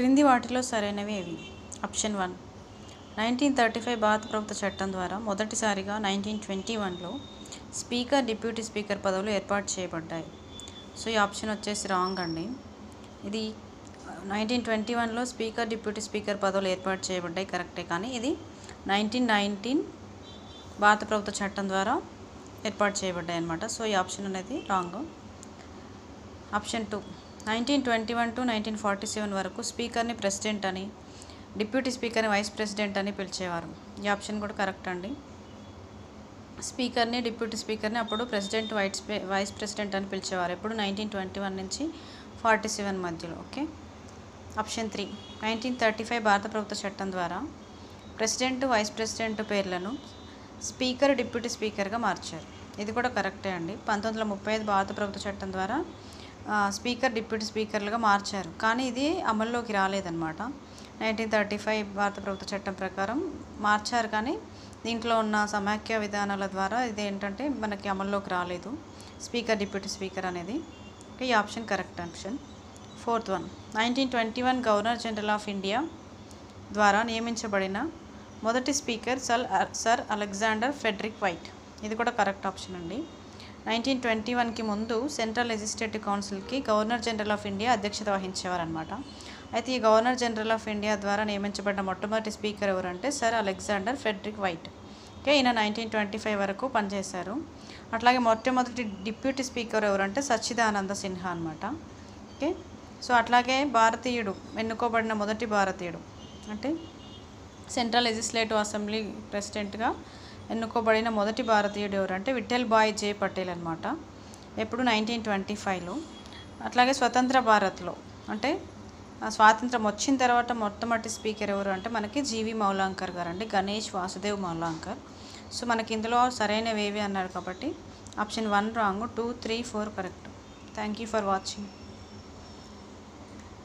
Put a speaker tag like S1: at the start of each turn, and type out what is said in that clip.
S1: క్రింది వాటిలో సరైనవి ఏవి? ఆప్షన్ 1 1935 భారత ప్రభుత్వ చట్టం ద్వారా మొదటిసారిగా 1921లో స్పీకర్, డిప్యూటీ స్పీకర్ పదవులు ఏర్పాటు చేయబడ్డాయి. సో ఈ ఆప్షన్ వచ్చేసి రాంగ్ అండి. ఇది 1921లో స్పీకర్, డిప్యూటీ స్పీకర్ పదవులు ఏర్పాటు చేయబడ్డాయి కరెక్టే, కానీ ఇది 1919 భారత ప్రభుత్వ చట్టం ద్వారా ఏర్పాటు చేయబడ్డాయి అన్నమాట. సో ఈ ఆప్షన్ అనేది రాంగ్. ఆప్షన్ 2 1921 to 1947 వరకు స్పీకర్ని ప్రెసిడెంట్ అని, డిప్యూటీ స్పీకర్ని వైస్ ప్రెసిడెంట్ అని పిలిచేవారు. ఈ ఆప్షన్ కూడా కరెక్ట్ అండి. స్పీకర్ని, డిప్యూటీ స్పీకర్ని అప్పుడు ప్రెసిడెంట్, వైస్ ప్రెసిడెంట్ అని పిలిచేవారు. ఎప్పుడు 1921 నుంచి 47 మధ్యలో. ఓకే. ఆప్షన్ 3 1935 భారత ప్రభుత్వ చట్టం ద్వారా ప్రెసిడెంట్, వైస్ ప్రెసిడెంట్ పేర్లను స్పీకర్, డిప్యూటీ స్పీకర్గా మార్చారు. ఇది కూడా కరెక్టే అండి. 1935 భారత ప్రభుత్వ చట్టం ద్వారా స్పీకర్, డిప్యూటీ స్పీకర్లుగా మార్చారు, కానీ ఇది అమల్లోకి రాలేదన్నమాట. 1935 భారత ప్రభుత్వ చట్టం ప్రకారం మార్చారు, కానీ దీంట్లో ఉన్న సమాఖ్య విధానాల ద్వారా ఇది ఏంటంటే మనకి అమల్లోకి రాలేదు స్పీకర్, డిప్యూటీ స్పీకర్ అనేది. ఈ option correct option. 4th one 1921 governor general of India ద్వారా నియమించబడిన మొదటి speaker sir Alexander Frederick Whyte. ఇది కూడా కరెక్ట్ ఆప్షన్ అండి. 1921కి ముందు సెంట్రల్ లెజిస్లేటివ్ కౌన్సిల్కి గవర్నర్ జనరల్ ఆఫ్ ఇండియా అధ్యక్షత వహించేవారనమాట. అయితే ఈ గవర్నర్ జనరల్ ఆఫ్ ఇండియా ద్వారా నియమించబడిన మొట్టమొదటి స్పీకర్ ఎవరంటే sir Alexander Frederick White. Okay, ఈయన 1925 వరకు పనిచేశారు. అట్లాగే మొట్టమొదటి డిప్యూటీ స్పీకర్ ఎవరంటే సచ్చిదానంద సిన్హా అనమాట. ఓకే, సో అట్లాగే భారతీయుడు, ఎన్నుకోబడిన మొదటి భారతీయుడు అంటే సెంట్రల్ లెజిస్లేటివ్ అసెంబ్లీ ప్రెసిడెంట్గా ఎన్నుకోబడిన మొదటి భారతీయుడు ఎవరంటే విఠల్ భాయ్ జే పటేల్ అనమాట. ఎప్పుడు 1925లో. అట్లాగే స్వతంత్ర భారత్లో అంటే స్వాతంత్రం వచ్చిన తర్వాత మొట్టమొదటి స్పీకర్ ఎవరు అంటే మనకి జీవి మౌలాంకర్ గారు అండి, గణేష్ వాసుదేవ్ మౌలాంకర్. సో మనకి ఇందులో సరైనవి ఏవి అన్నారు కాబట్టి option 1 wrong, 2, 3, 4 correct. Thank you for watching.